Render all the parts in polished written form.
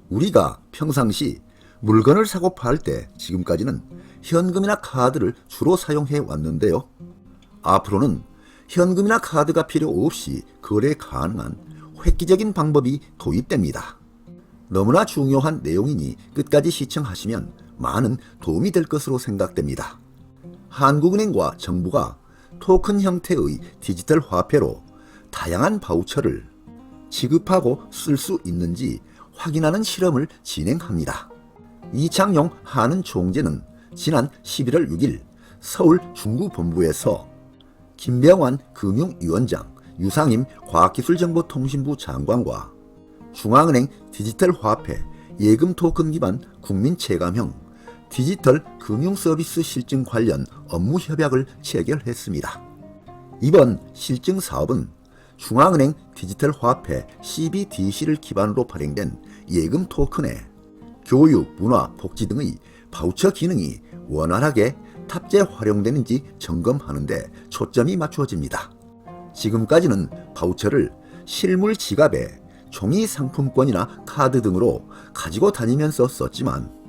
우리가 평상시 물건을 사고 팔 때 지금까지는 현금이나 카드를 주로 사용해 왔는데요. 앞으로는 현금이나 카드가 필요 없이 거래 가능한 획기적인 방법이 도입됩니다. 너무나 중요한 내용이니 끝까지 시청하시면 많은 도움이 될 것으로 생각됩니다. 한국은행과 정부가 토큰 형태의 디지털 화폐로 다양한 바우처를 지급하고 쓸 수 있는지 확인하는 실험을 진행합니다. 이창용 한은 총재는 지난 11월 6일 서울 중구본부에서 김병완 금융위원장, 유상임 과학기술정보통신부 장관과 중앙은행 디지털 화폐 예금 토큰 기반 국민체감형 디지털 금융서비스 실증 관련 업무 협약을 체결했습니다. 이번 실증 사업은 중앙은행 디지털 화폐 CBDC를 기반으로 발행된 예금 토큰에 교육, 문화, 복지 등의 바우처 기능이 원활하게 탑재 활용되는지 점검하는 데 초점이 맞춰집니다. 지금까지는 바우처를 실물 지갑에 종이 상품권이나 카드 등으로 가지고 다니면서 썼지만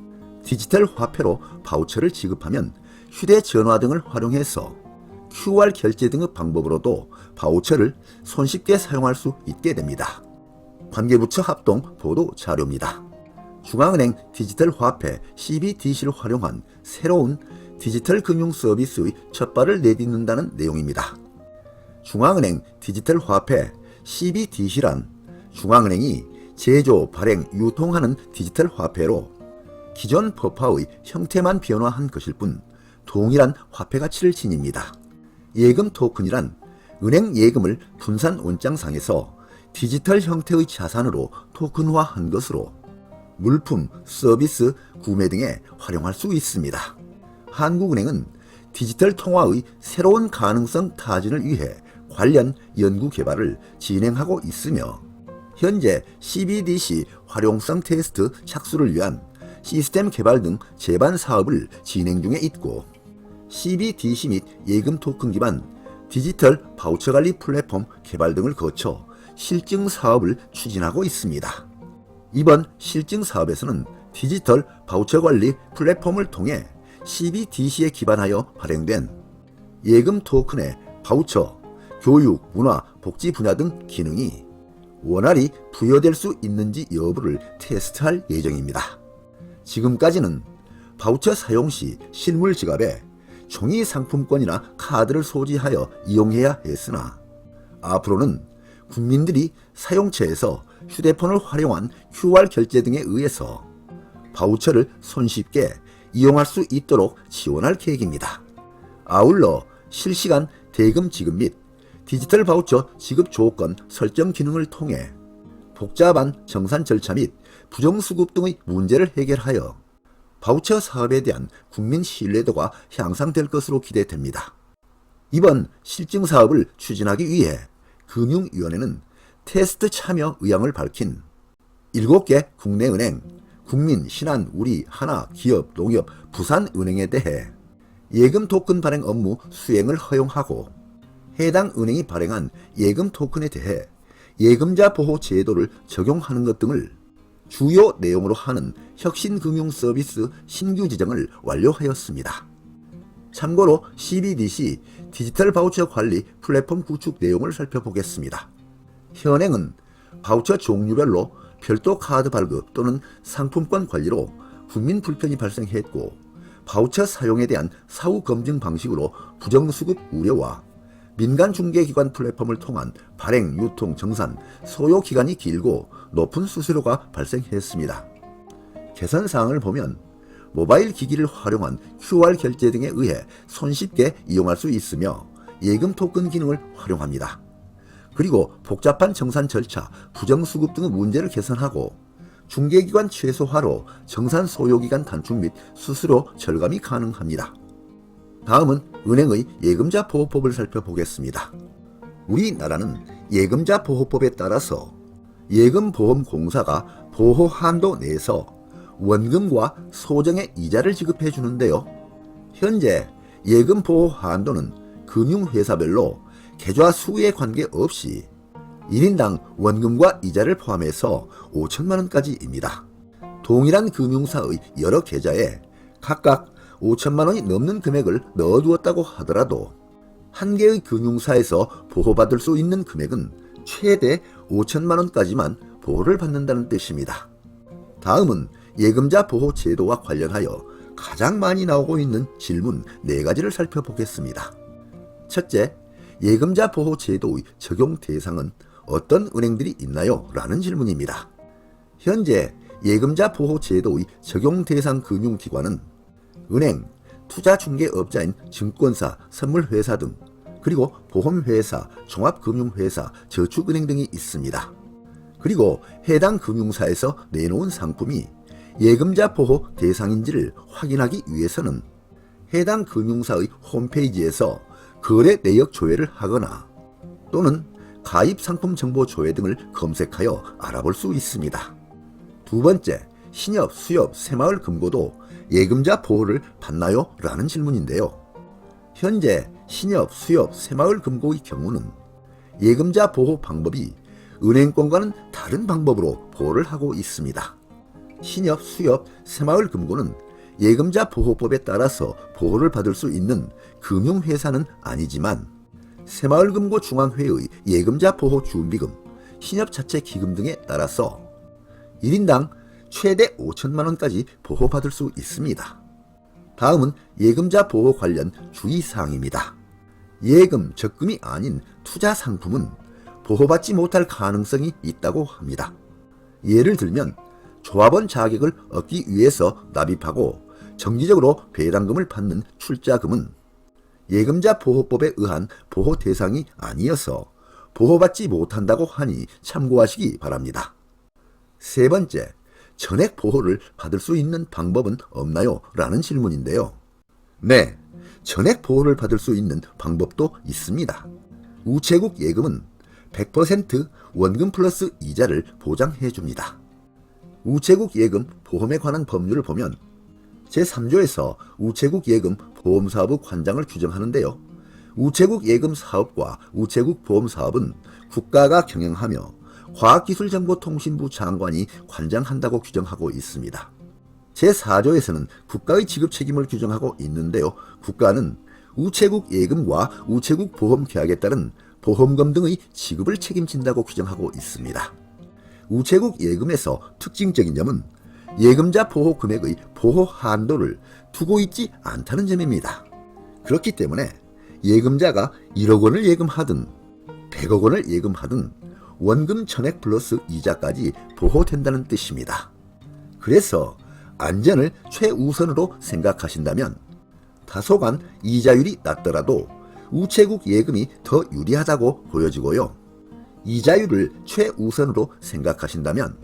디지털 화폐로 바우처를 지급하면 휴대전화 등을 활용해서 QR 결제 등의 방법으로도 바우처를 손쉽게 사용할 수 있게 됩니다. 관계부처 합동 보도 자료입니다. 중앙은행 디지털 화폐 CBDC를 활용한 새로운 디지털 금융 서비스의 첫발을 내딛는다는 내용입니다. 중앙은행 디지털 화폐 CBDC란 중앙은행이 제조, 발행, 유통하는 디지털 화폐로 기존 법화의 형태만 변화한 것일 뿐 동일한 화폐 가치를 지닙니다. 예금 토큰이란 은행 예금을 분산 원장상에서 디지털 형태의 자산으로 토큰화한 것으로 물품, 서비스, 구매 등에 활용할 수 있습니다. 한국은행은 디지털 통화의 새로운 가능성 타진을 위해 관련 연구 개발을 진행하고 있으며 현재 CBDC 활용성 테스트 착수를 위한 시스템 개발 등 제반 사업을 진행 중에 있고 CBDC 및 예금 토큰 기반 디지털 바우처 관리 플랫폼 개발 등을 거쳐 실증 사업을 추진하고 있습니다. 이번 실증 사업에서는 디지털 바우처 관리 플랫폼을 통해 CBDC에 기반하여 발행된 예금 토큰의 바우처, 교육, 문화, 복지 분야 등 기능이 원활히 부여될 수 있는지 여부를 테스트할 예정입니다. 지금까지는 바우처 사용 시 실물 지갑에 종이 상품권이나 카드를 소지하여 이용해야 했으나 앞으로는 국민들이 사용처에서 휴대폰을 활용한 QR 결제 등에 의해서 바우처를 손쉽게 이용할 수 있도록 지원할 계획입니다. 아울러 실시간 대금 지급 및 디지털 바우처 지급 조건 설정 기능을 통해 복잡한 정산 절차 및 부정수급 등의 문제를 해결하여 바우처 사업에 대한 국민 신뢰도가 향상될 것으로 기대됩니다. 이번 실증 사업을 추진하기 위해 금융위원회는 테스트 참여 의향을 밝힌 7개 국내 은행, 국민, 신한, 우리, 하나, 기업, 농협, 부산은행에 대해 예금 토큰 발행 업무 수행을 허용하고 해당 은행이 발행한 예금 토큰에 대해 예금자 보호 제도를 적용하는 것 등을 주요 내용으로 하는 혁신금융서비스 신규 지정을 완료하였습니다. 참고로 CBDC 디지털 바우처 관리 플랫폼 구축 내용을 살펴보겠습니다. 현행은 바우처 종류별로 별도 카드 발급 또는 상품권 관리로 국민 불편이 발생했고 바우처 사용에 대한 사후 검증 방식으로 부정수급 우려와 민간 중개기관 플랫폼을 통한 발행, 유통, 정산, 소요 기간이 길고 높은 수수료가 발생했습니다. 개선 사항을 보면 모바일 기기를 활용한 QR 결제 등에 의해 손쉽게 이용할 수 있으며 예금 토큰 기능을 활용합니다. 그리고 복잡한 정산 절차, 부정수급 등의 문제를 개선하고 중개기관 최소화로 정산 소요기간 단축 및 수수료 절감이 가능합니다. 다음은 은행의 예금자 보호법을 살펴보겠습니다. 우리나라는 예금자 보호법에 따라서 예금보험공사가 보호 한도 내에서 원금과 소정의 이자를 지급해 주는데요. 현재 예금보호 한도는 금융회사별로 계좌 수에 관계없이 1인당 원금과 이자를 포함해서 5천만 원까지입니다. 동일한 금융사의 여러 계좌에 각각 5천만 원이 넘는 금액을 넣어두었다고 하더라도 한 개의 금융사에서 보호받을 수 있는 금액은 최대 5천만 원까지만 보호를 받는다는 뜻입니다. 다음은 예금자 보호 제도와 관련하여 가장 많이 나오고 있는 질문 4가지를 살펴보겠습니다. 첫째, 예금자 보호 제도의 적용 대상은 어떤 은행들이 있나요? 라는 질문입니다. 현재 예금자 보호 제도의 적용 대상 금융기관은 은행, 투자중개업자인 증권사, 선물회사 등 그리고 보험회사, 종합금융회사, 저축은행 등이 있습니다. 그리고 해당 금융사에서 내놓은 상품이 예금자 보호 대상인지를 확인하기 위해서는 해당 금융사의 홈페이지에서 거래 내역 조회를 하거나 또는 가입 상품 정보 조회 등을 검색하여 알아볼 수 있습니다. 두 번째, 신협, 수협, 새마을 금고도 예금자 보호를 받나요? 라는 질문인데요. 현재 신협, 수협, 새마을 금고의 경우는 예금자 보호 방법이 은행권과는 다른 방법으로 보호를 하고 있습니다. 신협, 수협, 새마을 금고는 예금자 보호법에 따라서 보호를 받을 수 있는 금융회사는 아니지만 새마을금고 중앙회의 예금자 보호 준비금, 신협 자체 기금 등에 따라서 1인당 최대 5천만 원까지 보호받을 수 있습니다. 다음은 예금자 보호 관련 주의사항입니다. 예금, 적금이 아닌 투자 상품은 보호받지 못할 가능성이 있다고 합니다. 예를 들면 조합원 자격을 얻기 위해서 납입하고 정기적으로 배당금을 받는 출자금은 예금자 보호법에 의한 보호 대상이 아니어서 보호받지 못한다고 하니 참고하시기 바랍니다. 세 번째, 전액 보호를 받을 수 있는 방법은 없나요? 라는 질문인데요. 네, 전액 보호를 받을 수 있는 방법도 있습니다. 우체국 예금은 100% 원금 플러스 이자를 보장해 줍니다. 우체국 예금 보험에 관한 법률을 보면 제3조에서 우체국 예금 보험사업의 관장을 규정하는데요. 우체국 예금 사업과 우체국 보험 사업은 국가가 경영하며 과학기술정보통신부 장관이 관장한다고 규정하고 있습니다. 제4조에서는 국가의 지급 책임을 규정하고 있는데요. 국가는 우체국 예금과 우체국 보험 계약에 따른 보험금 등의 지급을 책임진다고 규정하고 있습니다. 우체국 예금에서 특징적인 점은 예금자 보호 금액의 보호 한도를 두고 있지 않다는 점입니다. 그렇기 때문에 예금자가 1억 원을 예금하든 100억 원을 예금하든 원금 전액 플러스 이자까지 보호된다는 뜻입니다. 그래서 안전을 최우선으로 생각하신다면 다소간 이자율이 낮더라도 우체국 예금이 더 유리하다고 보여지고요. 이자율을 최우선으로 생각하신다면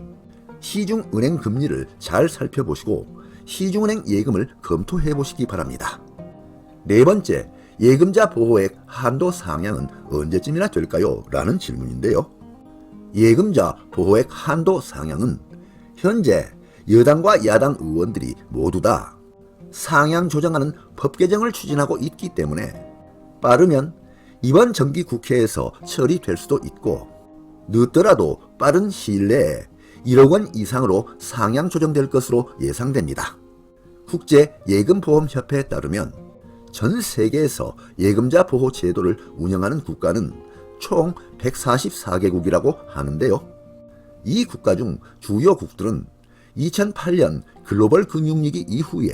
시중은행 금리를 잘 살펴보시고 시중은행 예금을 검토해 보시기 바랍니다. 네 번째, 예금자 보호액 한도 상향은 언제쯤이나 될까요? 라는 질문인데요. 예금자 보호액 한도 상향은 현재 여당과 야당 의원들이 모두 다 상향 조정하는 법 개정을 추진하고 있기 때문에 빠르면 이번 정기 국회에서 처리될 수도 있고 늦더라도 빠른 시일 내에 1억 원 이상으로 상향 조정될 것으로 예상됩니다. 국제예금보험협회에 따르면 전 세계에서 예금자 보호 제도를 운영하는 국가는 총 144개국이라고 하는데요. 이 국가 중 주요국들은 2008년 글로벌 금융위기 이후에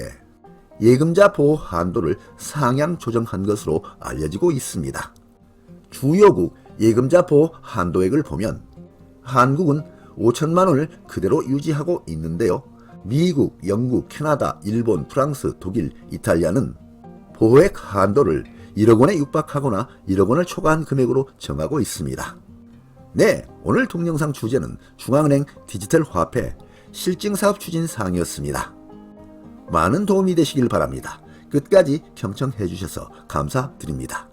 예금자 보호 한도를 상향 조정한 것으로 알려지고 있습니다. 주요국 예금자 보호 한도액을 보면 한국은 5천만 원을 그대로 유지하고 있는데요. 미국, 영국, 캐나다, 일본, 프랑스, 독일, 이탈리아는 보호액 한도를 1억 원에 육박하거나 1억 원을 초과한 금액으로 정하고 있습니다. 네, 오늘 동영상 주제는 중앙은행 디지털 화폐 실증사업 추진 사항이었습니다. 많은 도움이 되시길 바랍니다. 끝까지 경청해 주셔서 감사드립니다.